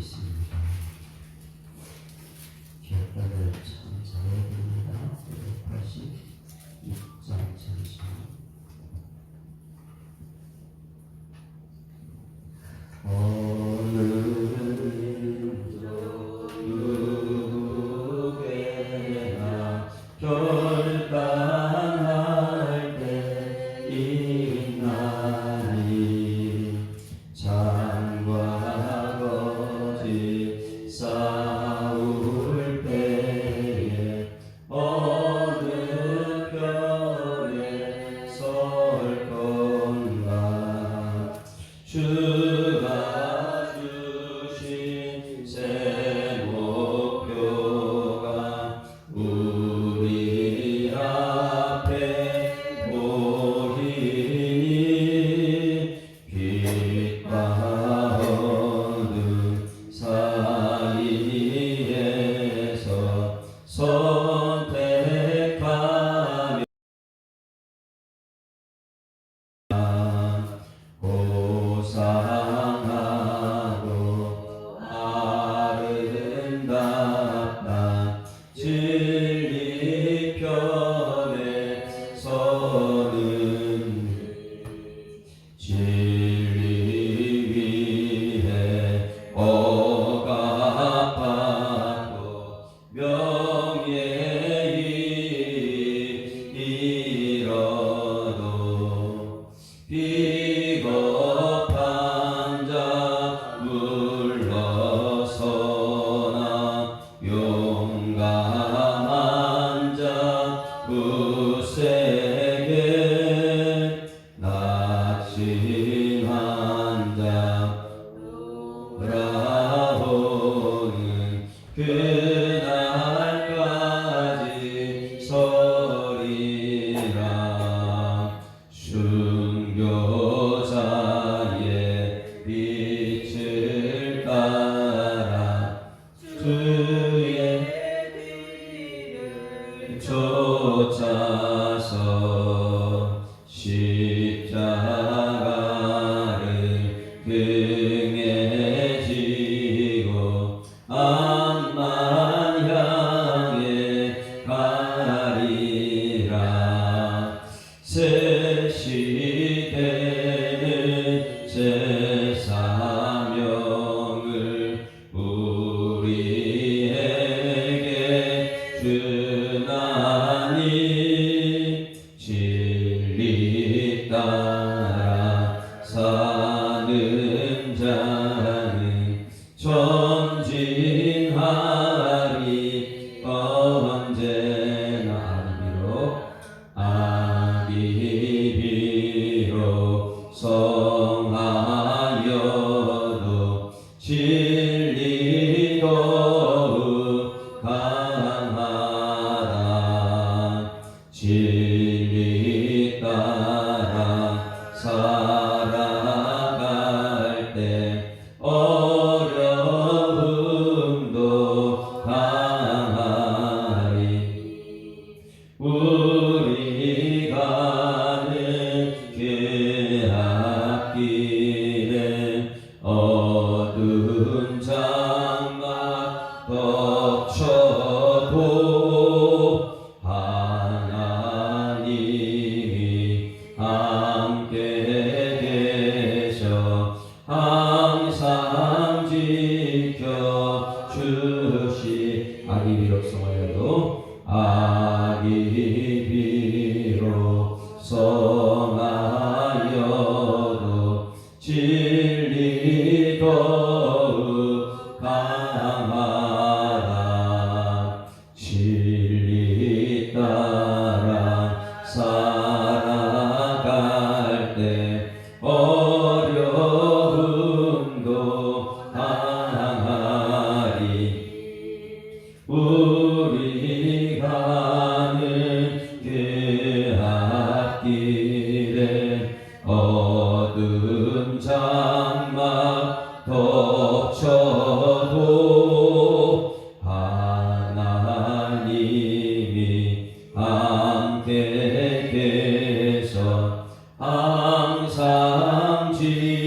있습니다. 기억단을 참 잘해야 됩니다. 86장 잠시만요. 항상 지켜주시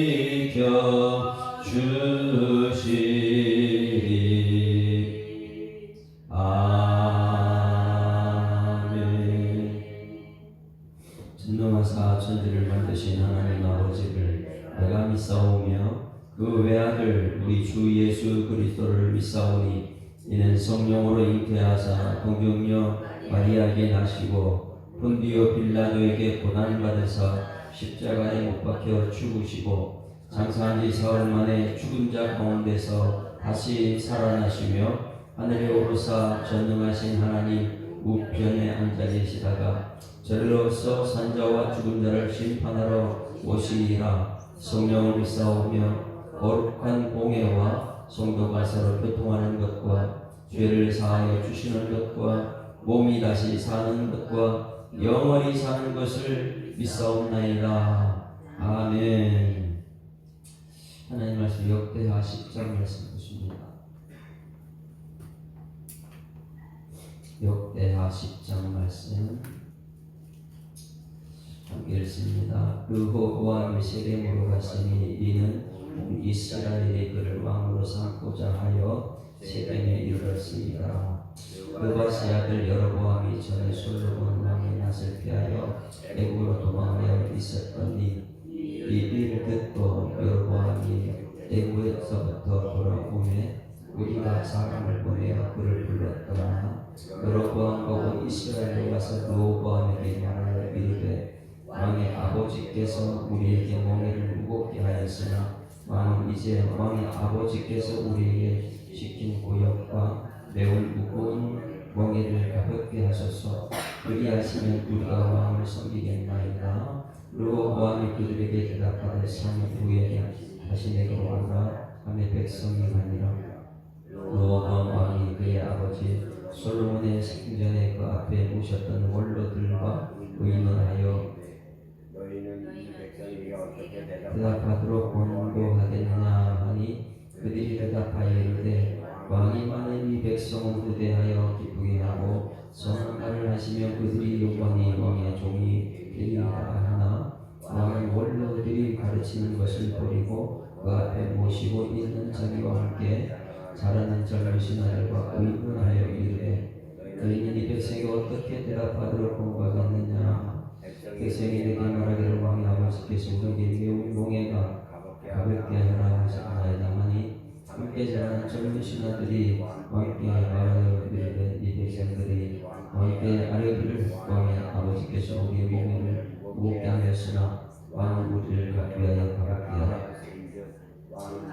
그 외아들 우리 주 예수 그리스도를 믿사오니 이는 성령으로 잉태하사 동정녀 마리아에게 나시고 본디오 빌라도에게 고난받으사 십자가에 못 박혀 죽으시고 장사한 지 사흘 만에 죽은 자 가운데서 다시 살아나시며 하늘에 오르사 전능하신 하나님 우편에 앉아 계시다가 저리로서 산자와 죽은 자를 심판하러 오시리라. 성령을 믿사오며 거룩한 공예와 성도가 서로 교통하는 것과 죄를 사하여 주시는 것과 몸이 다시 사는 것과 영원히 사는 것을 믿사옵나이다. 아멘. 하나님 말씀 역대하 10장 말씀 보십니다. 역대하 10장 말씀 함께 읽습니다. 그 호보암이 세겜으로 갔으니 이는 이스라엘이 그를 왕으로 삼고자 하여 세겜에 이르렀습니다. 그바세 아들 여로보암이 전에 솔로몬 왕의 낯을 피하여 애굽으로 도망하여 있었더니 이 일을 듣고 여로보암이 애굽에서부터 돌아오매 우리가 사람을 보내어 그를 불렀더라. 여로보암 온 이스라엘에 와서 르호보암에게 말하여 이르되 왕의 아버지께서 우리에게 멍에를 무겁게 하였으나 왕은 이제 왕의 아버지께서 우리에게 시킨 고역과 매우 무거운 멍에를 가볍게 하소서. 그리하시면 우리가 왕을 섬기겠나이다. 르호보암이 그들에게 대답하되 3일 후에 다시 내게로 오라 하며 백성이 가니라. 르호보암 왕이 그의 아버지 솔로몬의 생전에 그 앞에 모셨던 원로들과 의논하여 대답하도록 권고하겠느냐 하니 그들이 대답하여 이르되 왕이 많은 이 백성은 후대하여 기쁘게 하고 선언을 하시면 그들이 영원히 왕의 종이 되리라 하나 왕은 원로들이 가르치는 것을 버리고 그 앞에 모시고 있는 자기와 함께 자라는 젊으신 아들과 의논하여 이르되 너희는 이 백성이 어떻게 대답하도록 권고하겠느냐. 백성이 내게 말하기를 왕의 아버지께서 우리에게 매우 멍에가 가볍게 하라 하셨나이다 하니 함께 자라는 젊으신 아들이 왕께 말하여 이르되 이 백성들이 왕께 아뢰기를 왕의 아버지께서 우리의 멍에를 무겁게 하였으나 왕은 우리를 위하여 가볍게 하라.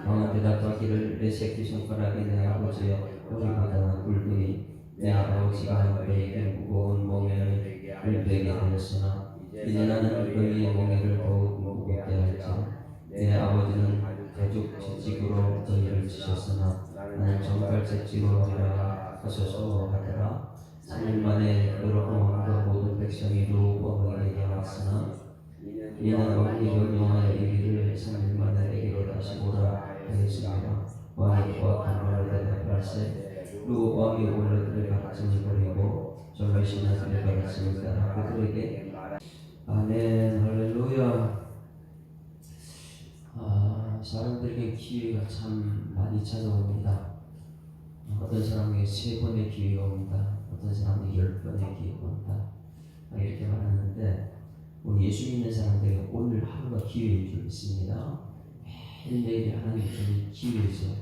왕은 대답하기를 내 새끼손가락이 내 아버지의 허리보다 굵으니 내 아버지가 너희에게 무거운 멍에를 되게 하였으나 이제 나는 너희의 멍에를 더욱 무겁게 할지라. 내 아버지는 가죽 채찍으로 너희를 치셨으나 나는 정갈 채찍으로 하리라 하소서 하더라. 3일 만에 여러 왕과 모든 백성이 르호보암에게 왔으나 이는 왕이 명령하여 이르기를 3일 만에 내게로 다시 오라 하였습니다. 왕이 고압한 말을 대답할세 르호보암이 원로들의 가르침을 버리고 젊으신 아들의 가르침을 따라 그들에게 아멘. 할렐루야. 사람들에게 기회가 참 많이 찾아옵니다. 어떤 사람에게 3번의 기회가 옵니다. 어떤 사람에게 10번의 기회가 옵니다. 이렇게 말하는데 우리 예수 믿는 사람들에게 오늘 하루가 기회인 줄 믿습니다. 매일매일이 하나님 주는 기회죠.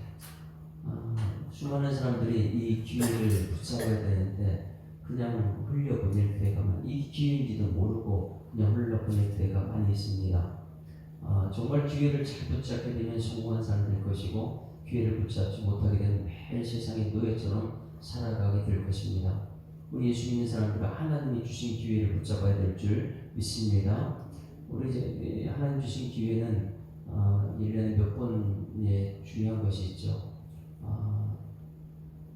수많은 사람들이 이 기회를 붙잡아야 되는데 그냥 흘려보낼 때가 이 기회인지도 모르고 그냥 흘려보낼 때가 많이 있습니다. 정말 기회를 잘 붙잡게 되면 성공한 사람일 것이고 기회를 붙잡지 못하게 되면 매일 세상의 노예처럼 살아가게 될 것입니다. 우리 예수 믿는 사람들은 하나님이 주신 기회를 붙잡아야 될 줄 믿습니다. 우리 이제 하나님 주신 기회는 1년에 몇 번의 중요한 것이 있죠.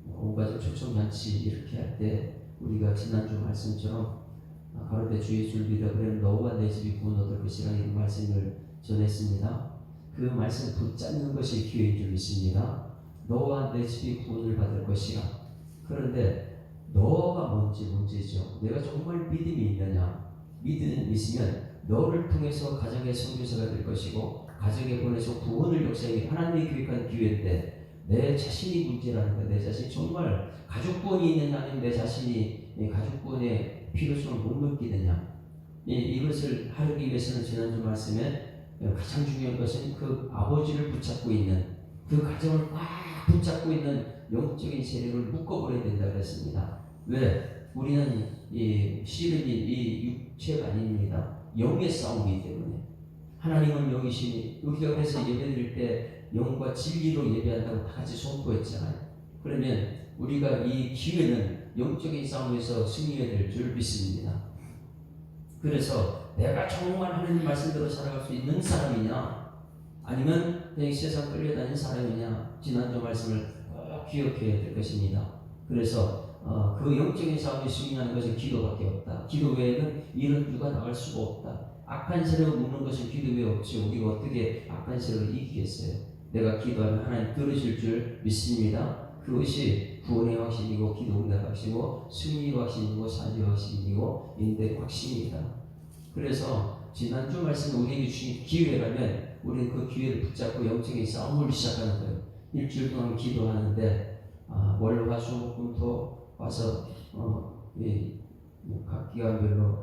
온 가족 초청잔치 이렇게 할 때 우리가 지난주 말씀처럼 가로되 주 예수를 믿어버리면 너와 내 집이 구원 얻을 것이라 이런 말씀을 전했습니다. 그 말씀 붙잡는 것이 기회인 줄 믿습니다. 너와 내 집이 구원을 받을 것이라. 그런데 너가 뭔지 문제죠. 내가 정말 믿음이 있느냐. 믿음이 있으면 너를 통해서 가정의 선교사가 될 것이고 가정에 보내서 구원을 역사하기 하나님이 계획한 기회인데 내 자신이 문제라는 거야. 내 자신이 정말 가족구원이 있느냐 아니면 내 자신이 가족구원의 필요성을 못 느끼느냐. 이것을 하기 위해서는 지난주 말씀에 가장 중요한 것은 그 아버지를 붙잡고 있는 그 가정을 꽉 붙잡고 있는 영적인 세력을 묶어버려야 된다 그랬습니다. 왜? 우리는 실은 이 육체가 아닙니다. 영의 싸움이기 때문에. 하나님은 영이시니 우리가 그래서 예배드릴 때 영과 진리로 예배한다고 다 같이 선포했잖아요. 그러면 우리가 이 기회는 영적인 싸움에서 승리해야 될 줄 믿습니다. 그래서 내가 정말 하나님 말씀대로 살아갈 수 있는 사람이냐 아니면 그냥 세상 끌려다니는 사람이냐 지난주 말씀을 꼭 기억해야 될 것입니다. 그래서 그 영적인 싸움이 승리하는 것은 기도밖에 없다. 기도 외에는 이런 누가 나갈 수가 없다. 악한 세력을 묶는 것은 기도 외에 없지. 우리가 어떻게 악한 세력을 이기겠어요? 내가 기도하면 하나님 들으실 줄 믿습니다. 그것이 구원의 확신이고 기도 응답 확신이고 승리의 확신이고 사죄의 확신이고 인대의 확신입니다. 그래서 지난주 말씀 우리에게 주신 기회라면 우리는 그 기회를 붙잡고 영적인 싸움을 시작하는 거예요. 일주일 동안 기도하는데 월, 화, 수, 목, 금, 토 와서 각 기간별로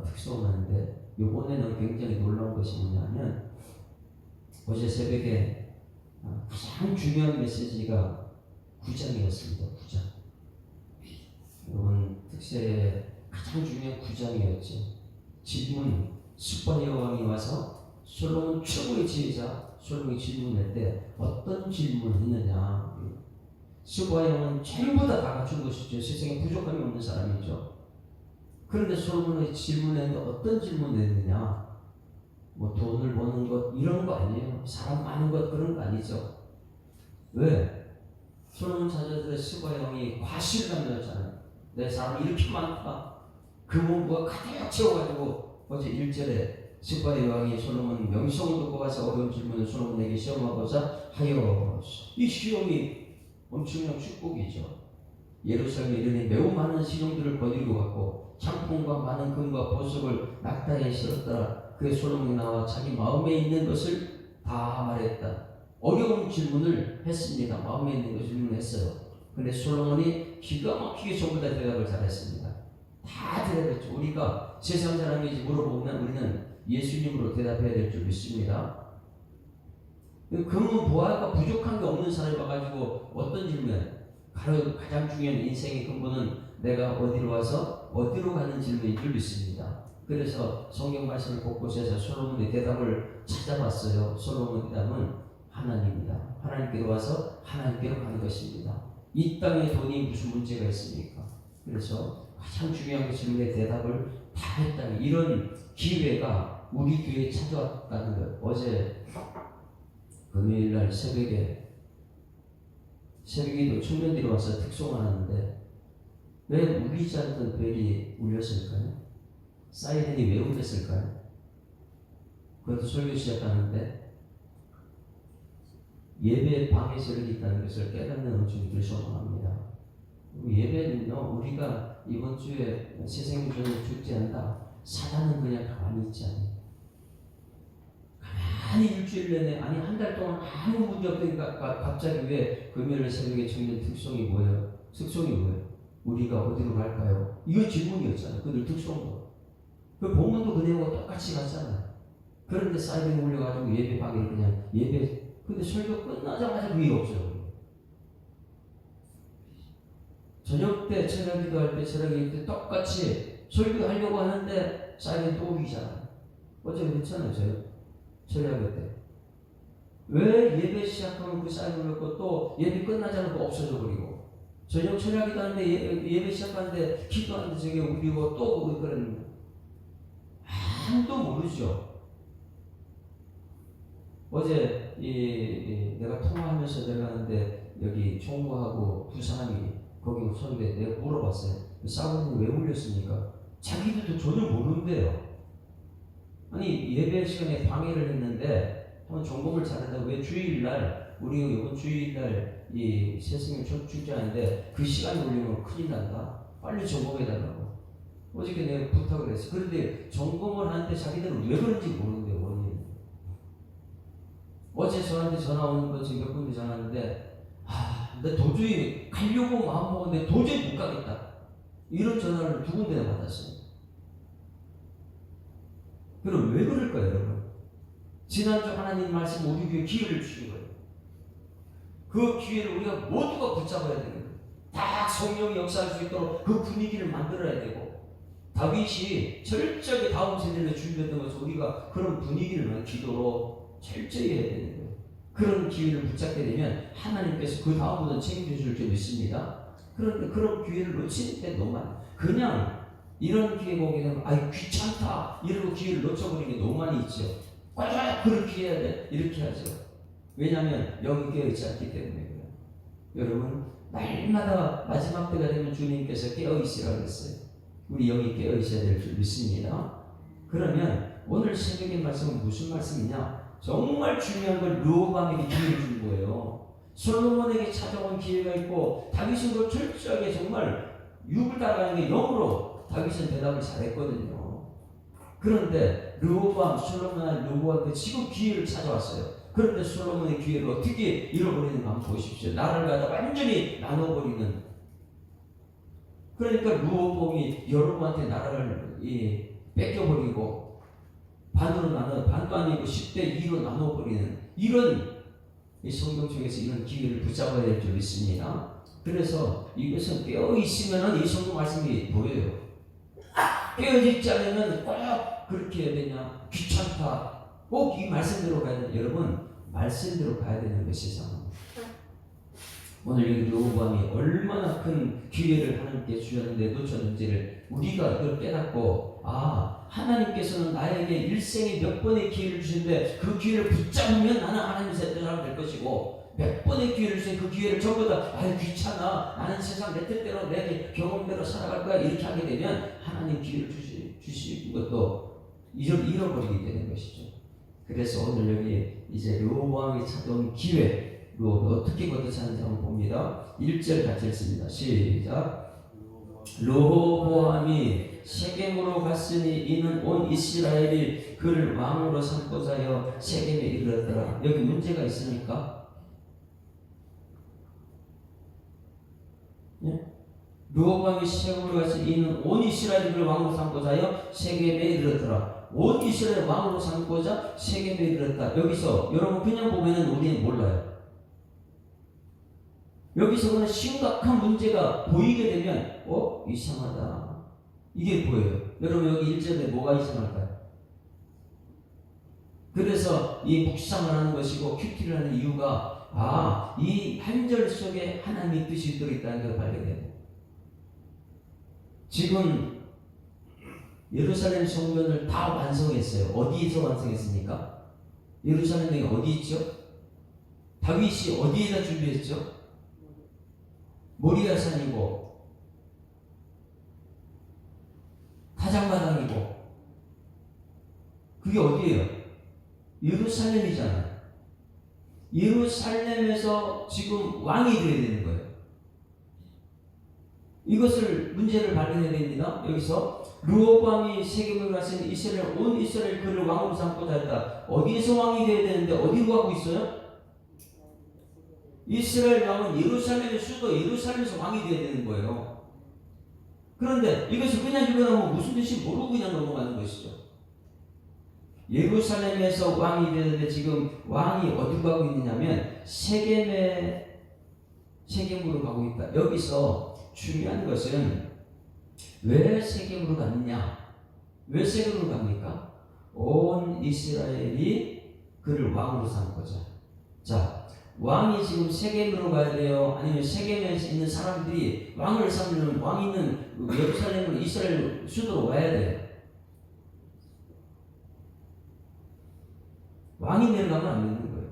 특송하는데 이번에는 굉장히 놀라운 것이 뭐냐면 어제 새벽에 가장 중요한 메시지가 9장이었습니다. 9장. 이번 특세의 가장 중요한 9장이었죠. 질문, 스바야 왕이 와서 솔로몬 최고의 지혜자 솔로몬이 질문할 때 어떤 질문을 했느냐. 스바야 왕은 전부 다 갖춘 것이죠. 세상에 부족함이 없는 사람이죠. 그런데 솔로몬이 질문했는데 어떤 질문을 했느냐. 뭐 돈을 버는 것 이런 거 아니에요. 사람 많은 것 그런 거 아니죠. 왜? 솔로몬 자녀들의 스바야 왕이 과시를 남겼잖아요. 내 사람 이렇게 많다. 그 문구가 가득 채워가지고 어제 1절에 스바야 왕이 솔로몬 명성을 듣고 가서 어려운 질문을 솔로몬에게 시험하고자 하여 이 시험이 엄청난 축복이죠. 예루살렘에 이르니 매우 많은 신용들을 거두고 갔고 창풍과 많은 금과 보석을 낙타에 실었더라. 그의 솔로몬이 나와 자기 마음에 있는 것을 다 말했다. 어려운 질문을 했습니다. 마음에 있는 것을 질문했어요. 그런데 솔로몬이 기가 막히게 전부 다 대답을 잘했습니다. 다 대답했죠. 우리가 세상 사람인지 물어보면 우리는 예수님으로 대답해야 될 줄 믿습니다. 근본 보아가 부족한 게 없는 사람이 와가지고 어떤 질문? 가장 중요한 인생의 근본은 내가 어디로 와서 어디로 가는 질문인 줄 믿습니다. 그래서 성경 말씀을 곳곳에서 솔로몬의 대답을 찾아봤어요. 솔로몬의 대답은 하나님입니다. 하나님께로 와서 하나님께로 가는 것입니다. 이 땅에 돈이 무슨 문제가 있습니까? 그래서 가장 중요한 질문에 대답을 다 했다는 이런 기회가 우리 교회에 찾아왔다는 것. 어제 금요일날 새벽에 청년들이 와서 특송을 하는데 왜 울리지 않던 벨이 울렸을까요? 사이렌이 왜 울렸을까요? 그것도 설교 시작하는데 예배에 방해설이 있다는 것을 깨닫는 은총들을 소망합니다. 예배는요, 우리가 이번 주에 세상주를 축제한다. 사단은 그냥 가만히 있지 않아요. 가만히 일주일 내내, 아니 한 달 동안 아무 문제 없으니까 갑자기 왜 금요일 새벽에 청년 특송이 뭐예요? 특송이 뭐예요? 우리가 어디로 갈까요? 이거 질문이었잖아요. 그들 특송도. 그 본문도 그 내용과 똑같이 갔잖아요. 그런데 사이렌이 울려가지고 예배 방해를 그냥 근데 설교 끝나자마자 그 일 없어요. 저녁 때 철학 기도할 때 철학 기도 때 똑같이 설교하려고 하는데 사이렌 또 오기잖아요. 어제 그랬잖아요. 철학 때. 왜 예배 시작하면 그 사이렌 울렸고 또 예배 끝나자마자 없어져 버리고 저녁 철학 기도하는데 예배 시작하는데 기도하는데 저게 울리고 또 그러는 아무도 모르죠. 어제 내가 통화하면서 내려가는데 여기 총무하고 부사람이 거기 서울에 내가 물어봤어요. 사모님 왜 울렸습니까? 자기들도 전혀 모르는데요. 아니 예배 시간에 방해를 했는데 한번 점검을 잘한다고 왜 주일날 우리 이번 주일날 이 새생명 축제하는데 그 시간에 울리면 큰일 난다. 빨리 점검해달라고. 어저께 내가 부탁을 했어. 그런데 점검을 하는데 자기들은 왜 그런지 모르는데 원인. 어제 저한테 전화 오는 거 지금 몇 분이 전화하는데 나 도저히 가려고 마음 먹었는데 도저히 못 가겠다. 이런 전화를 2군데나 받았어요. 그럼 왜 그럴까요, 여러분? 지난주 하나님 말씀 우리 교회 기회를 주신 거예요. 그 기회를 우리가 모두가 붙잡아야 되는 거예요. 다 성령이 역사할 수 있도록 그 분위기를 만들어야 되고, 다윗이 철저하게 다음 세대를 준비했던 것은 우리가 그런 분위기를 기도로 철저히 해야 되는 거예요. 그런 기회를 붙잡게 되면 하나님께서 그 다음부터 책임지실 줄 믿습니다. 그런데 그런 기회를 놓치는 때 너무 많아요. 그냥 이런 기회가 오게 되면 아이 귀찮다 이러고 기회를 놓쳐버리는 게 너무 많이 있죠. 그렇게 해야 돼 이렇게 하죠. 왜냐하면 영이 깨어있지 않기 때문에 그래요. 여러분 날마다 마지막 때가 되면 주님께서 깨어있으라 그랬어요. 우리 영이 깨어있어야 될 줄 믿습니다. 그러면 오늘 새벽의 말씀은 무슨 말씀이냐? 정말 중요한 걸 르호보암에게 기회를 준 거예요. 솔로몬에게 찾아온 기회가 있고 다윗으로 철저하게 정말 육을 따라가는 게 영으로 다윗은 대답을 잘했거든요. 그런데 르호보암, 솔로몬과 르호보암한테 지금 기회를 찾아왔어요. 그런데 솔로몬의 기회를 어떻게 잃어버리는가 한번 보십시오. 나라를 갖다 완전히 나눠버리는. 그러니까 르호보암이 여로보암한테 나라를 뺏겨버리고 반으로 나눠, 반도 아니고 10대 2로 나눠버리는 이런 성경 속에서 이런 기회를 붙잡아야 될 줄 믿습니다. 그래서 이것은 깨어있으면 이 성경 말씀이 보여요. 깨어있지 않으면 꼭 그렇게 해야 되냐, 귀찮다, 꼭 이 말씀대로 가야 되냐. 여러분 말씀대로 가야 되는 것이죠. 오늘 여기 르호보암이 얼마나 큰 기회를 하나님께 주셨는데 놓쳤는지를 우리가 그걸 깨닫고, 아 하나님께서는 나에게 일생에 몇 번의 기회를 주시는데 그 기회를 붙잡으면 나는 하나님의 사람 될 것이고, 몇 번의 기회를 주신 그 기회를 전부 다 아유 귀찮아 나는 세상 내 뜻대로 내 경험대로 살아갈 거야 이렇게 하게 되면 하나님 기회를 주시는 것도 잃어버리게 되는 것이죠. 그래서 오늘 여기 이제 르호보암이 찾아온 기회 어떻게 거듭하는지 한번 봅니다. 1절 같이 읽습니다. 시작. 르호보암이 세겜으로 갔으니 이는 온 이스라엘이 그를 왕으로 삼고자 하여 세겜에 이르렀더라. 여기 문제가 있습니까? 예? 르호보암이 세겜으로 갔으니 이는 온 이스라엘이 그를 왕으로 삼고자 하여 세겜에 이르렀더라. 온 이스라엘 왕으로 삼고자 세겜에 이르렀다. 여기서 여러분 그냥 보면은 우리는 몰라요. 여기서 그냥 심각한 문제가 보이게 되면 이상하다 이게 보여요. 여러분 여기 1절에 뭐가 이상할까요? 그래서 이 묵상을 하는 것이고 큐티를 하는 이유가 이 한 절 속에 하나님의 뜻이 들어있다는 걸 발견해요. 지금 예루살렘 성전을 다 완성했어요. 어디에서 완성했습니까? 예루살렘이 어디 있죠? 다윗이 어디에다 준비했죠? 모리아산이고 타작마당이고 그게 어디예요? 예루살렘이잖아요. 예루살렘에서 지금 왕이 되어야 되는 거예요. 이것을 문제를 발견해야 됩니다. 여기서 르호보암이 세겜으로 갔으니 이스라엘 온 이스라엘 그를 왕으로 삼고자 했다. 어디에서 왕이 되어야 되는데 어디로 가고 있어요? 이스라엘 왕은 예루살렘의 수도 예루살렘에서 왕이 되어야 되는 거예요. 그런데 이것을 그냥 읽어나면 무슨 뜻인지 모르고 그냥 넘어가는 것이죠. 예루살렘에서 왕이 되는데 지금 왕이 어디로 가고 있느냐면 세겜으로 가고 있다. 여기서 중요한 것은 왜 세겜으로 갔느냐? 왜 세겜으로 갑니까? 온 이스라엘이 그를 왕으로 삼고자. 자, 왕이 지금 세겜으로 가야 돼요? 아니면 세겜에 있는 사람들이 왕을 삼는 왕이 있는 예루살렘으로 이스라엘 수도로 와야 돼요? 왕이 내려가면 안 되는 거예요.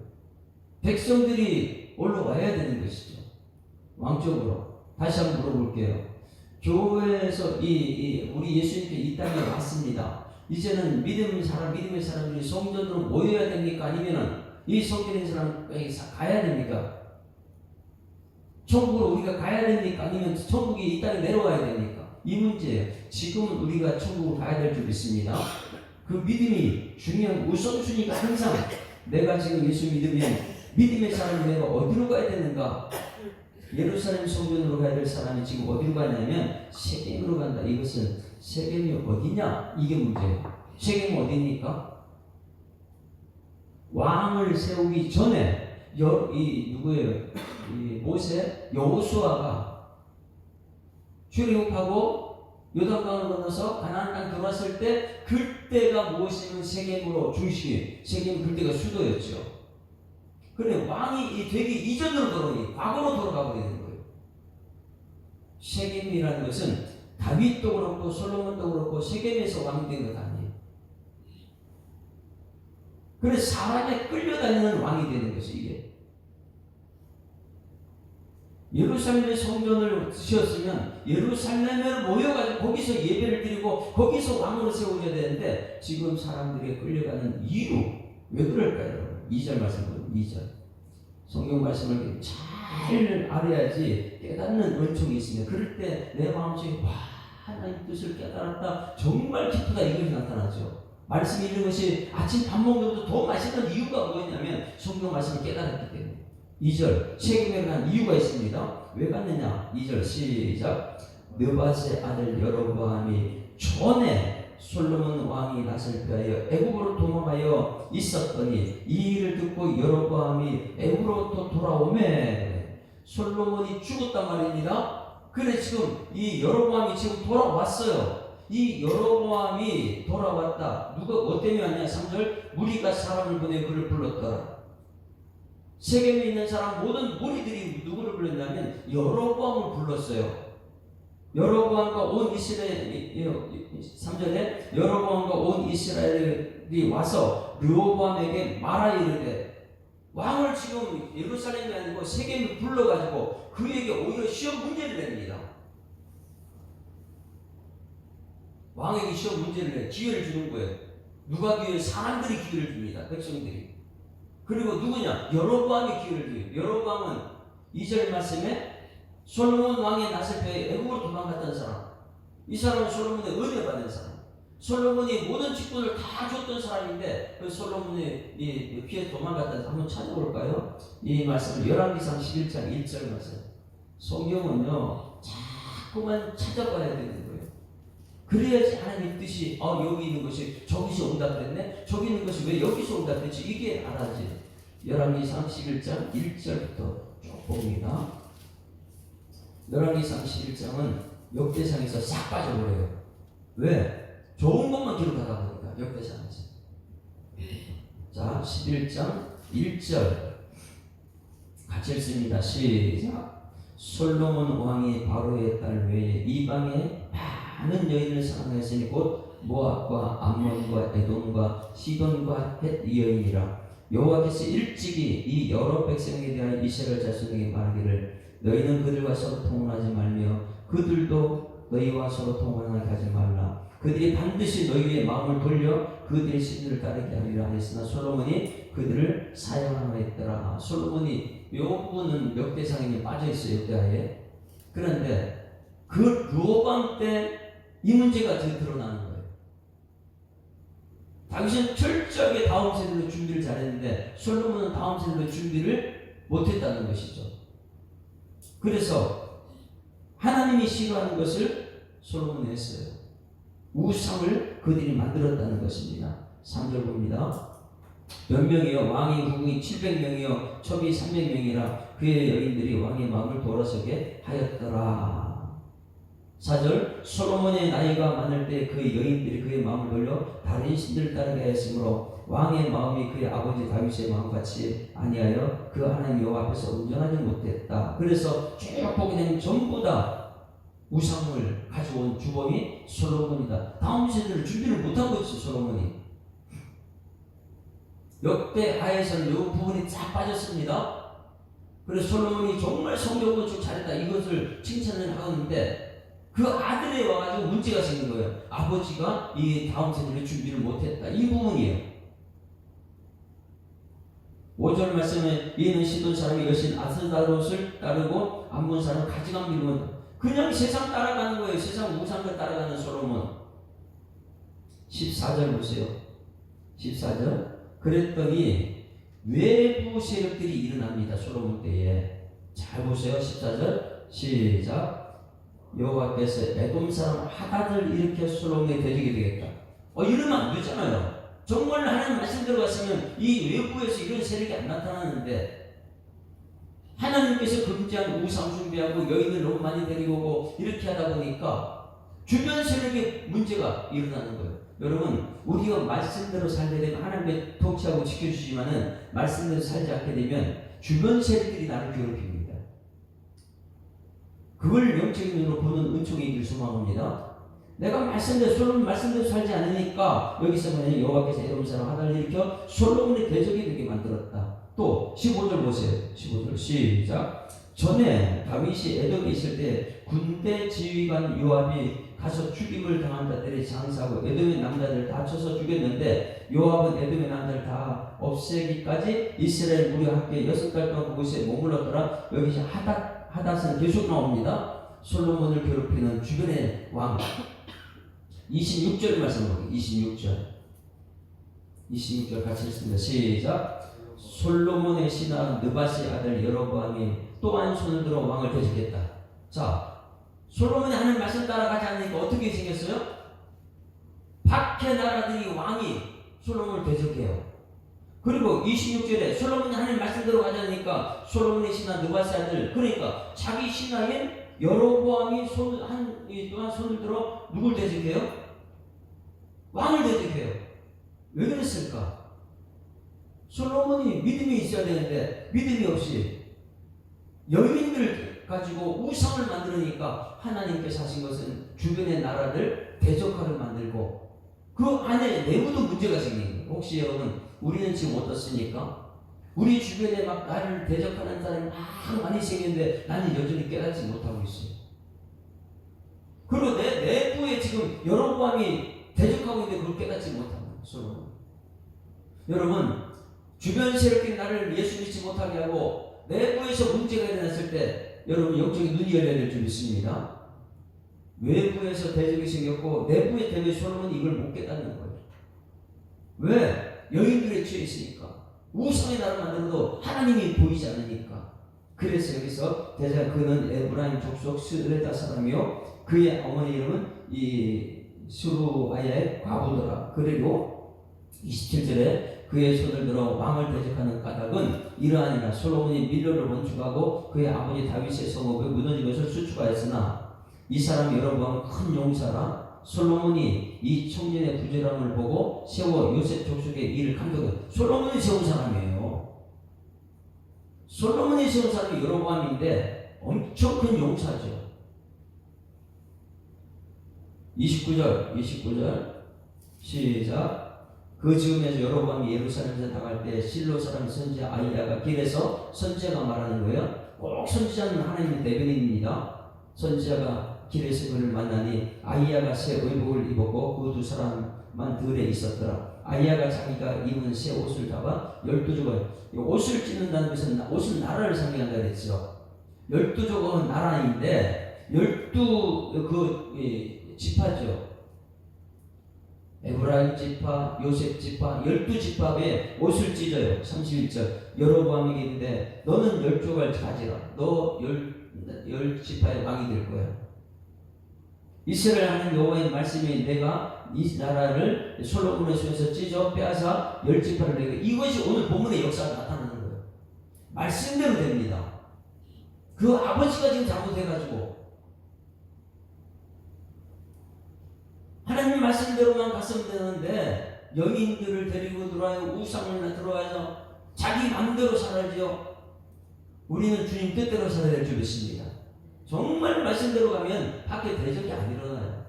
백성들이 올라와야 되는 것이죠. 왕쪽으로. 다시 한번 물어볼게요. 교회에서 우리 예수님께 이 땅에 왔습니다. 이제는 믿음의 사람들이 성전으로 모여야 됩니까? 아니면은 이 성전인 사람에게 가야 됩니까? 천국으로 우리가 가야 됩니까? 아니면 천국이 이 땅에 내려와야 됩니까? 이 문제예요. 지금은 우리가 천국으로 가야 될 줄 믿습니다. 그 믿음이 중요한 우선순위가 항상 내가 지금 예수 믿으면 믿음의 사람이 내가 어디로 가야 되는가? 예루살렘 성전으로 가야 될 사람이 지금 어디로 가냐면 세겜으로 간다. 이것은 세겜이 어디냐? 이게 문제예요. 세겜이 어디입니까? 왕을 세우기 전에 누구예요? 이 모세 여호수아가 출애굽하고 요단강을 건너서 가나안 땅 들어왔을 때 그때가 무엇이면 세겜으로 중심이 세겜 그때가 수도였죠. 그런데 왕이 되기 이전으로 돌아오니 과거로 돌아가 버리는 거예요. 세겜이라는 것은 다윗도 그렇고 솔로몬도 그렇고 세겜에서 왕이 된 것 아니에요. 그래서 사람에 끌려다니는 왕이 되는 것이 이게. 예루살렘에 성전을 지었으면 예루살렘에 모여가지고 거기서 예배를 드리고 거기서 왕으로 세워져야 되는데 지금 사람들이 끌려가는 이유 왜 그럴까요? 2절 말씀 보면 2절 성경 말씀을 잘 알아야지 깨닫는 은총이 있으면 그럴 때 내 마음속에 와 하나님 뜻을 깨달았다 정말 기쁘다 이것이 나타나죠. 말씀이 이런 것이 아침 밥 먹는 것도 더 맛있는 이유가 뭐냐면 성경 말씀을 깨달았기 때문에. 2절 세겜에 간 이유가 있습니다. 왜 갔느냐? 2절 시작. 느밧의 아들 여로보암이 전에 솔로몬 왕이 낯을 피하여 애굽으로 도망하여 있었더니 이 일을 듣고 여로보암이 애굽으로부터 돌아오매 솔로몬이 죽었단 말입니다. 그래 지금 이 여로보암이 지금 돌아왔어요. 이 여로보암이 돌아왔다. 누가 뭐 때문에 왔냐? 3절 무리가 사람을 보내 그를 불렀더라. 세겜에 있는 사람 모든 무리들이 누구를 불렀냐면 여로보암을 불렀어요. 여로보암과 온 이스라엘 3절에 여로보암과 온 이스라엘이 와서 르호보암에게 말하 이르되 왕을 지금 예루살렘이 아니고 세겜에 불러가지고 그에게 오히려 시험 문제를 냅니다. 왕에게 시험 문제를 내 기회를 주는 거예요. 누가 기회를? 사람들이 기회를 줍니다. 백성들이. 그리고 누구냐? 여로보암이 기회를 줘요. 여로보암은 2절 말씀에 솔로몬 왕의 낯을 피해 애굽으로 도망갔던 사람. 이 사람은 솔로몬의 은혜 받은 사람. 솔로몬이 모든 직분을 다 줬던 사람인데 그 솔로몬이 피해 도망갔던 사람 한번 찾아볼까요? 이 말씀을 열왕기상 11장 1절 말씀. 성경은요 자꾸만 찾아봐야 되는 거예요. 그래야지 하나님 뜻이 여기 있는 것이 저기서 응답됐네. 저기 있는 것이 왜 여기서 응답됐지? 이게 알아지. 열왕기상 11장 1절부터 쭉 봅니다. 열왕기상 11장은 역대상에서 싹 빠져버려요. 왜? 좋은 것만 기록하다 보니까 역대상에서. 자 11장 1절 같이 읽습니다. 시작. 솔로몬 왕이 바로의 딸 외에 이방에 많은 여인을 사랑하였으니 곧 모압과 암몬과 에돔과 시돈과 헷 여인이라. 여호와께서 일찍이 이 여러 백성에 대한 이스라엘 자손에게 말하기를 너희는 그들과 서로 통혼하지 말며 그들도 너희와 서로 통혼하게 하지 말라. 그들이 반드시 너희의 마음을 돌려 그들의 신들을 따르게 하리라 하였으나 솔로몬이 그들을 사용하였더라. 솔로몬이 이 부분은 역대상에 빠져있어요. 역대하에. 그런데 그 르호보암 때 이 문제가 드러나는 거예요. 당신은 철저하게 다음 세대로 준비를 잘했는데 솔로몬은 다음 세대로 준비를 못했다는 것이죠. 그래서 하나님이 싫어하는 것을 솔로몬이 했어요. 우상을 그들이 만들었다는 것입니다. 3절 봅니다. 몇 명이요? 왕의 후궁이 700명이요 첩이 300명이라 그의 여인들이 왕의 마음을 돌아서게 하였더라. 4절 솔로몬의 나이가 많을 때 그의 여인들이 그의 마음을 돌려 다른 신들을 따르게 하였으므로 왕의 마음이 그의 아버지 다윗의 마음같이 아니하여 그 하나님 여호와 앞에서 온전하지 못했다. 그래서 쭉 보게 되면 전부 다 우상을 가져온 주범이 솔로몬이다. 다음 세대를 준비를 못한 거지 솔로몬이. 역대하에서는 이 부분이 쫙 빠졌습니다. 그래서 솔로몬이 정말 성경 건축 잘했다 이것을 칭찬을 하는데 그 아들에 와가지고 문제가 생긴 거예요. 아버지가 이 다음 세대를 준비를 못했다. 이 부분이에요. 5절 말씀에 이는 시돈 사람이 여신 아스다롯을 따르고 암몬 사람 가지감 미루면 그냥 세상 따라가는 거예요. 세상 우상을 따라가는 솔로몬. 14절 보세요. 14절 그랬더니 외부 세력들이 일어납니다. 솔로몬 때에. 잘 보세요. 14절 시작. 여호와께서 에돔 사람 하닷을 일으켜 솔로몬이 되지게 되겠다. 이러면 안 되잖아요. 정말 하나님 말씀대로 갔으면 이 외부에서 이런 세력이 안 나타나는데 하나님께서 금지한 우상 숭배하고 여인을 너무 많이 데리고 오고 이렇게 하다 보니까 주변 세력에 문제가 일어나는 거예요. 여러분, 우리가 말씀대로 살게 되면 하나님께 통치하고 지켜주시지만은 말씀대로 살지 않게 되면 주변 세력들이 나를 괴롭힙니다. 그걸 영적인 눈으로 보는 은총이 있길 소망합니다. 내가 말씀대로 솔로몬 말씀대로 살지 않으니까 여기서 뭐냐, 여호와께서 에돔 사람 하단을 일으켜 솔로몬의 대적이 되게 만들었다. 또 15절 보세요. 15절 시작. 전에 다윗이 에돔에 있을 때 군대 지휘관 요압이 가서 죽임을 당한 자들이 장사하고 에돔의 남자들 다 쳐서 죽였는데 요압은 에돔의 남자들 다 없애기까지 이스라엘 무리와 함께 6달 동안 그곳에 머물렀더라. 여기서 하닷은 계속 나옵니다. 솔로몬을 괴롭히는 주변의 왕. 26절 말씀을 보세요. 26절 같이 읽습니다. 시작. 솔로몬의 신하 느밧의 아들 여로보암이 또한 손을 들어 왕을 대적했다. 자, 솔로몬이 하는 말씀 따라가지 않으니까 어떻게 생겼어요? 밖의 나라들이 왕이 솔로몬을 대적해요. 그리고 26절에 솔로몬이 하는 말씀대로 가지 않으니까 솔로몬의 신하 느밧의 아들, 그러니까 자기 신하인 여로보암이 또한 손을 들어 누굴 대적해요? 왕을 대적해요. 왜 그랬을까? 솔로몬이 믿음이 있어야 되는데 믿음이 없이 여인들 가지고 우상을 만들으니까 하나님께서 하신 것은 주변의 나라를 대적하게 만들고 그 안에 내부도 문제가 생기는 거예요. 혹시 여러분, 우리는 지금 어떻습니까? 우리 주변에 막 나를 대적하는 사람이 막 많이 생기는데 나는 여전히 깨닫지 못하고 있어요. 그리고 내 내부에 지금 여로보암이 대적하고 있는데 그걸 깨닫지 못하는 솔로몬. 여러분, 주변 세력이 나를 예수 믿지 못하게 하고 내부에서 문제가 일어났을 때 여러분 영적인 눈이 열려야 될 줄 믿습니다. 외부에서 대적이 생겼고 내부의 때문에 솔로몬이 이걸 못 깨닫는 거예요. 왜? 여인들에 취해 있으니까. 우상의 나를 만들어도 하나님이 보이지 않으니까. 그래서 여기서 대장 그는 에브라임 족속 스레다 사람이요 그의 어머니 이름은 이 수루아야의 과부더라. 그리고 27절에 그의 손을 들어 왕을 대적하는 까닭은 이러하니라. 솔로몬이 밀로를 건축하고 그의 아버지 다윗의 성읍에 무너진 것을 수축하였으나 이 사람 여로보암은 큰 용사라. 솔로몬이 이 청년의 부지런함을 보고 세워 요셉 족속의 일을 감독해. 솔로몬이 세운 사람이에요. 솔로몬이 세운 사람이 여로보암인데 엄청 큰 용사죠. 29절 시작. 그 즈음에서 여로보암이 예루살렘에서 나갈 때 실로 사람 선지 아이야가 길에서 선지자가 말하는 거예요. 꼭 선지자는 하나님의 대변인입니다. 선지자가 길에서 그를 만나니 아이야가 새 의복을 입었고 그 두 사람만 들에 있었더라. 아이야가 자기가 입은 새 옷을 잡아 12조각, 옷을 찢는다는 것은 옷은 나라를 상징한다 그랬죠. 12조각은 나라인데 12 지파죠. 에브라임 지파, 요셉 지파, 12지파에 옷을 찢어요. 31절. 여로보암에게 이르되 너는 10조각을 가지라. 너 10지파의 왕이 될 거야. 이스라엘 하는 여호와의 말씀이 내가 이 나라를 솔로몬의 손에서 찢어 빼앗아 10지파를 내게. 이것이 오늘 본문의 역사가 나타나는 거예요. 말씀대로 됩니다. 그 아버지가 지금 잘못해가지고 하나님 말씀대로만 갔으면 되는데 여인들을 데리고 들어와요. 우상을 들어와서 자기 마음대로 살아야죠. 우리는 주님 뜻대로 살아야 될 줄 믿습니다. 정말 말씀대로 가면 밖에 대적이 안 일어나요.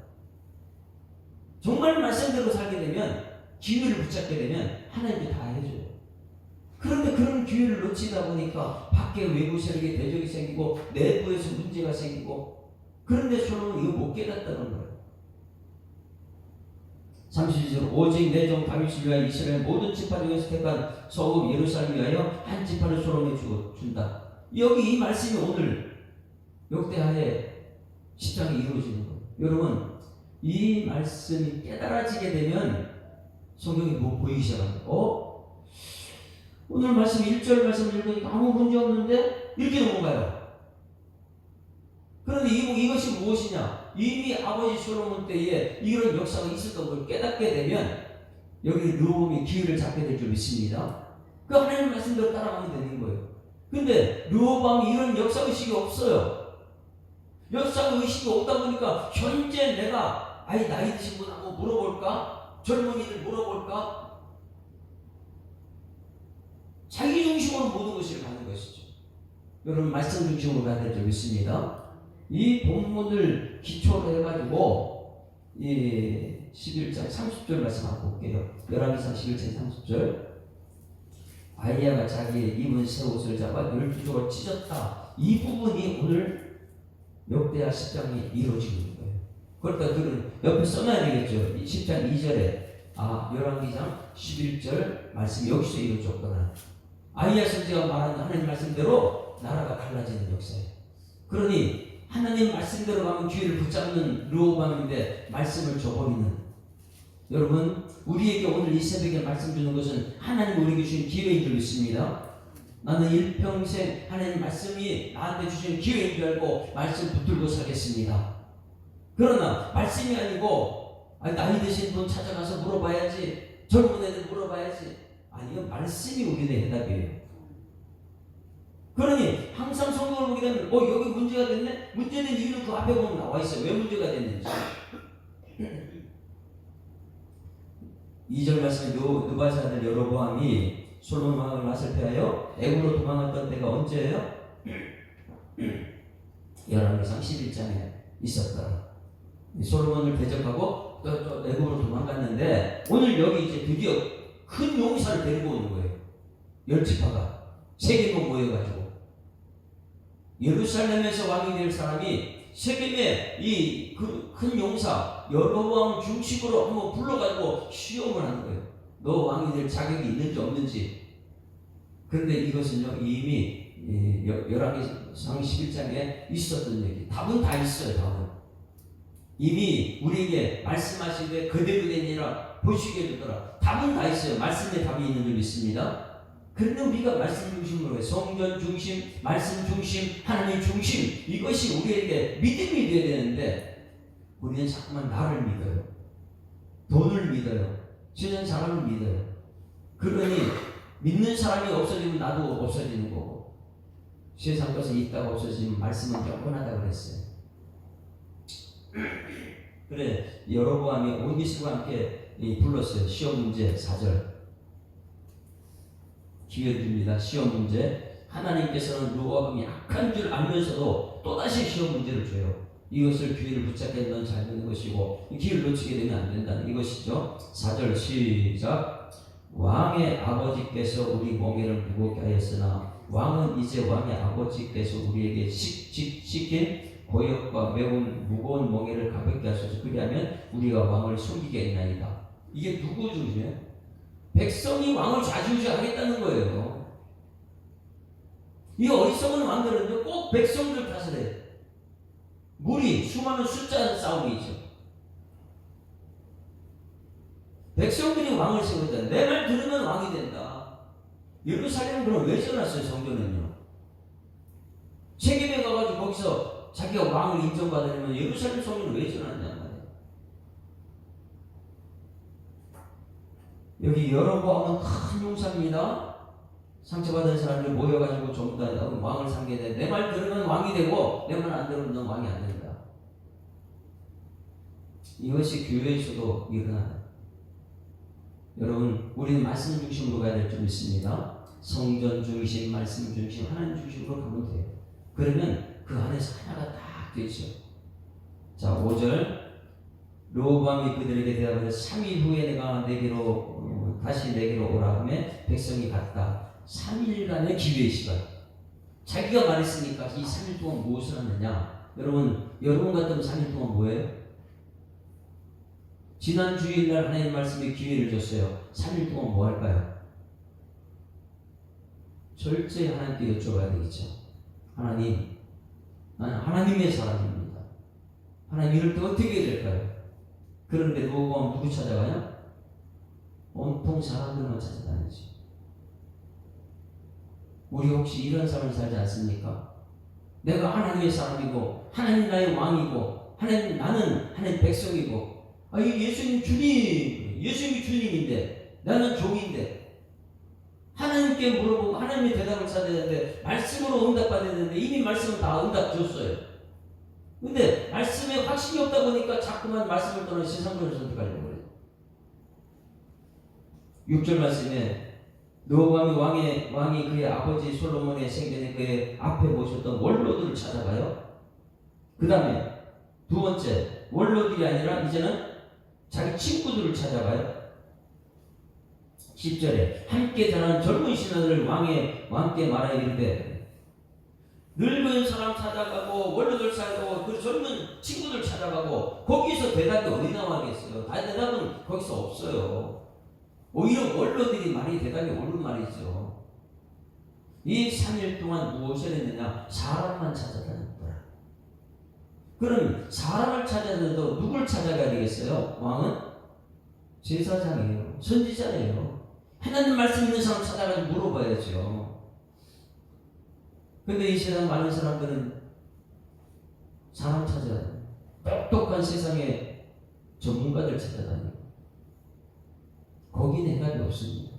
정말 말씀대로 살게 되면 기회를 붙잡게 되면 하나님이 다 해줘요. 그런데 그런 기회를 놓치다 보니까 밖에 외부 세력의 대적이 생기고 내부에서 문제가 생기고 그런데 솔로몬은 이거 못 깨닫다는 거예요. 32절 오직 내 종 다윗을 위하여 이스라엘 모든 지파 중에서 택한 성읍 예루살렘을 위하여 한 지파를 솔로몬에게 준다. 여기 이 말씀이 오늘 역대하에 10장에 이루어지는 거예요. 여러분, 이 말씀이 깨달아지게 되면 성경이 뭐 보이기 시작합니다. 오늘 말씀 1절 말씀을 읽으니까 아무 문제 없는데 이렇게 넘어가요. 그런데 이것이 무엇이냐? 이미 아버지 솔로몬 때에 이런 역사가 있었던 걸 깨닫게 되면 여기 르호보암이 기회를 잡게 될 줄 믿습니다. 그 하나님 말씀대로 따라가면 되는 거예요. 근데 르호보암이 이런 역사의식이 없어요. 역사의식이 없다 보니까 현재 내가 나이 드신 분하고 물어볼까? 젊은이들 물어볼까? 자기 중심으로 모든 것을 가는 것이죠. 여러분 말씀 중심으로 가야 될 줄 믿습니다. 이 본문을 기초로 해가지고 이 11장 30절 말씀 한번 볼게요. 열왕기상 11장 30절. 아이야가 자기의 입은 새 옷을 잡아 12조로 찢었다. 이 부분이 오늘 역대하 10장이 이루어지는 거예요. 그러니까 그런 옆에 써놔야 되겠죠. 10장 2절에 열왕기상 11절 말씀이 여기서 이루어졌구나. 아이야 선지가 말하는 하나님 말씀대로 나라가 갈라지는 역사예요. 그러니 하나님 말씀대로 가면 기회를 붙잡는 르호보암인데 말씀을 줘버리는, 여러분 우리에게 오늘 이 새벽에 말씀 주는 것은 하나님 우리에게 주신 기회인 줄 믿습니다. 나는 일평생 하나님 말씀이 나한테 주신 기회인 줄 알고 말씀 붙들고 살겠습니다. 그러나 말씀이 아니고 나이 드신 분 찾아가서 물어봐야지, 젊은 애들 물어봐야지, 아니요, 말씀이 우리의 해답이에요. 그러니 항상 성경을 보게 되면 여기 문제가 됐네? 문제된 이유는 그 앞에 보면 나와 있어요. 왜 문제가 됐는지. 2절 말씀에 느바세 아들 여로보암이 솔로몬 왕을 낯을 피하여 애굽으로 도망갔던 때가 언제예요? 열왕기상 11장에 있었다. 솔로몬을 대적하고 또 애굽으로 도망갔는데 오늘 여기 이제 드디어 큰 용사를 데리고 오는 거예요. 10지파가 세계로 모여가지고 예루살렘에서 왕이 될 사람이 세겜의 이 큰 용사 여로보암을 중심으로 한번 불러가지고 시험을 하는 거예요. 너 왕이 될 자격이 있는지 없는지. 그런데 이것은요 이미 열왕기상 11장에 있었던 얘기. 답은 다 있어요. 답은 이미 우리에게 말씀하시되 그대로 되니라 보시게 되더라. 답은 다 있어요. 말씀에 답이 있는 줄 믿습니다. 그런데 우리가 말씀 중심으로 해. 성전 중심, 말씀 중심, 하나님 중심, 이것이 우리에게 믿음이 되어야 되는데 우리는 자꾸만 나를 믿어요. 돈을 믿어요. 세상 사람을 믿어요. 그러니 믿는 사람이 없어지면 나도 없어지는 거고, 세상 것이 있다가 없어지면 말씀은 영원하다고 그랬어요. 그래 여로보암이 온 이스라엘과 함께 불렀어요. 시험 문제 4절 기회 줍니다. 시험 문제. 하나님께서는 르호보암이 약한 줄 알면서도 또다시 시험 문제를 줘요. 이것을 기회를 붙잡게 넌 잘 되는 것이고 기회를 놓치게 되면 안 된다는 이것이죠. 4절 시작. 왕의 아버지께서 우리 멍에를 무겁게 하였으나 왕은 이제 왕의 아버지께서 우리에게 시킨 고역과 매우 무거운 멍에를 가볍게 하소서. 그리하면 우리가 왕을 숨기겠나이다. 이게 누구 중이에요? 백성이 왕을 좌지우지하겠다는 거예요. 이 어리석은 왕들은요 꼭 백성들 탓을 해요. 무리, 수많은 숫자 싸움이죠. 백성들이 왕을 세운다. 내 말 들으면 왕이 된다. 예루살렘은 그럼 왜 지어놨어요? 성전은요. 세겜에 가가지고 거기서 자기가 왕을 인정받으려면 예루살렘 성전을 왜 지어놨냐 말이에요. 여기 여로보암은 큰 용사입니다. 상처받은 사람들 모여가지고 전부 다 왕을 삼게 돼. 내 말 들으면 왕이 되고 내 말 안 들으면 넌 왕이 안 된다. 이것이 교회에서도 일어나요. 여러분 우리는 말씀 중심으로 가야 될 줄 믿습니다. 성전 중심, 말씀 중심, 하나님 중심으로 가면 돼요. 그러면 그 안에서 하나가 딱 되죠. 자 5절 르호보암이 그들에게 대답하여 3일 후에 내가 다시 내게로 오라 하며 백성이 갔다. 3일간의 기회의 시간. 자기가 말했으니까 이 3일 동안 무엇을 하느냐. 여러분 같으면 3일 동안 뭐예요? 지난 주일날 하나님 말씀에 기회를 줬어요. 3일 동안 뭐 할까요? 철저히 하나님께 여쭤봐야 되겠죠. 하나님, 나는 하나님의 사람입니다. 하나님 이럴 때 어떻게 해야 될까요? 그런데 르호보암 누구 찾아가냐? 온통 사람들만 찾아다니죠. 우리 혹시 이런 삶을 살지 않습니까? 내가 하나님의 사람이고 하나님 나의 왕이고 나는 하나님 백성이고 이 예수님 주님 예수님이 주님인데 나는 종인데 하나님께 물어보고 하나님의 대답을 찾아야 되는데 말씀으로 응답받아야 되는데 이미 말씀은 다 응답 줬어요. 근데 말씀에 확신이 없다 보니까 자꾸만 말씀을 떠나 세상을 선택하려고 그래요. 6절 말씀에 르호보암이 왕이 그의 아버지 솔로몬의 생전에 그의 앞에 모셨던 원로들을 찾아가요. 그 다음에 두 번째, 원로들이 아니라 이제는 자기 친구들을 찾아가요. 10절에 함께 자란 젊은 신하들을 왕께 말하여 이르되, 늙은 사람 찾아가고 원로들 찾아가고 그 젊은 친구들 찾아가고 거기서 대답이 어디 나와겠어요? 대답은 거기서 없어요. 오히려 원로들이 말이 대답이 옳은 말이죠. 이 3일 동안 무엇을 했느냐? 사람만 찾아다녔더라. 그럼 사람을 찾아다녀도 누굴 찾아가야 되겠어요? 왕은 제사장이에요. 선지자예요. 하나님 말씀 있는 사람 찾아가서 물어봐야죠. 근데 이 세상 많은 사람들은 사람 찾아다녀요. 똑똑한 세상의 전문가들 찾아다녀요. 거기 대답이 없습니다.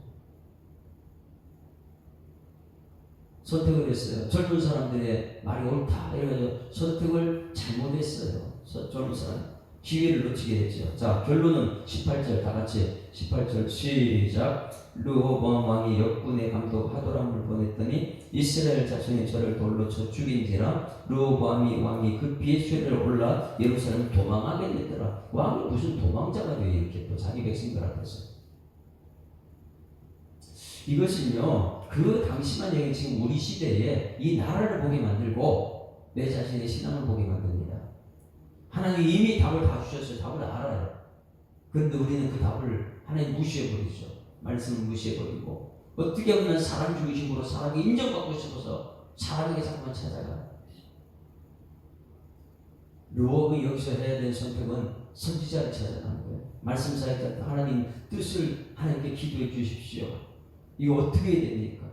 선택을 했어요. 젊은 사람들의 말이 옳다 이래가지고 선택을 잘못했어요. 젊은 사람 기회를 놓치게 됐죠. 자, 결론은 18절 다 같이 18절 시작. 르호보암 왕이 역군의 감독 하도람을 보냈더니 이스라엘 자손이 저를 돌로 쳐 죽인지라. 르호보암이 왕이 급히 쇠를 올라 예루살렘 도망하게 되더라. 왕이 무슨 도망자가 돼 이렇게 또 자기 백성들 앞에서. 이것은요, 그 당시만 얘기 지금 우리 시대에 이 나라를 보게 만들고 내 자신의 신앙을 보게 만듭니다. 하나님이 이미 답을 다 주셨어요. 답을 알아요. 그런데 우리는 그 답을 하나님 무시해버리죠. 말씀을 무시해버리고 어떻게 보면 사람 중심으로 사람이 인정받고 싶어서 사람에게 자꾸만 찾아가요. 르호보암이 여기서 해야 되는 선택은 선지자를 찾아가는 거예요. 말씀 사이에 하나님 뜻을 하나님께 기도해 주십시오. 이거 어떻게 해야 됩니까?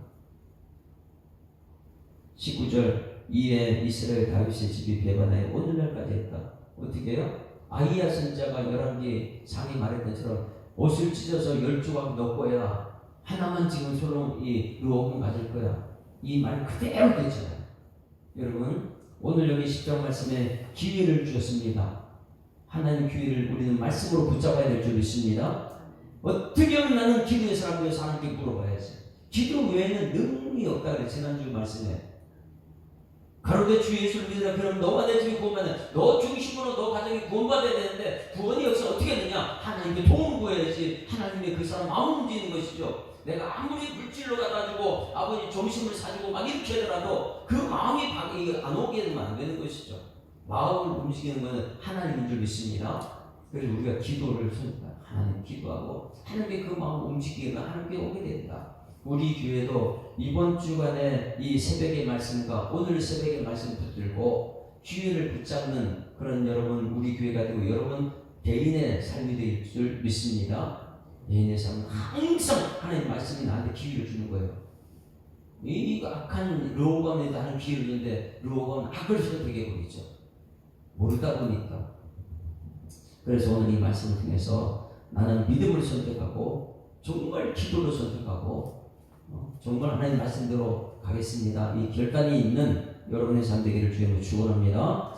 19절 이에 이스라엘 다윗의 집이 배반하여 오늘날까지 했다. 어떻게 해요? 아히야 선자가 11개 상이 말했던 것처럼 옷을 찢어서 10조각 넣고야 하나만 지금 이 르호보암 가질 거야. 이 말 그대로 되잖아요. 여러분 오늘 여기 10장 말씀에 기회를 주셨습니다. 하나님 기회를 우리는 말씀으로 붙잡아야 될 줄 믿습니다. 어떻게 하면 나는 기도의 사람들의 하나님께 물어봐야지. 기도 외에는 능력이 없다 그래. 지난주 말씀에 가로되 주 예수를 믿으라. 그럼 너와 내 집이 구원받는, 너 중심으로 너 가정이 구원받아야 되는데 구원이 여기서 어떻게 되냐? 하나님께 도움 구해야지. 하나님의 그 사람 마음 움직이는 것이죠. 내가 아무리 물질로 가가지고 아버지 점심을 사주고 막 이렇게 하더라도 그 마음이 안 오게 되면 안 되는 것이죠. 마음을 움직이는 것은 하나님인 줄 믿습니다. 그래서 우리가 기도를 하나님 기도하고 하나님께 그 마음 움직이면 하나님께 오게 된다. 우리 교회도 이번 주간에 이 새벽의 말씀과 오늘 새벽의 말씀 붙들고 기회를 붙잡는 그런 여러분 우리 교회가 되고 여러분 개인의 삶이 될 줄 믿습니다. 개인의 삶은 항상 하나님 말씀이 나한테 기회를 주는 거예요. 이 악한 르호보암에 하는 기회를 주는데 르호보암은 악을 선택해버리죠. 모르다 보니까. 그래서 오늘 이 말씀을 통해서 나는 믿음을 선택하고 정말 기도를 선택하고 정말 하나님 말씀대로 가겠습니다. 이 결단이 있는 여러분의 삶 되기를 주님으로 축원합니다.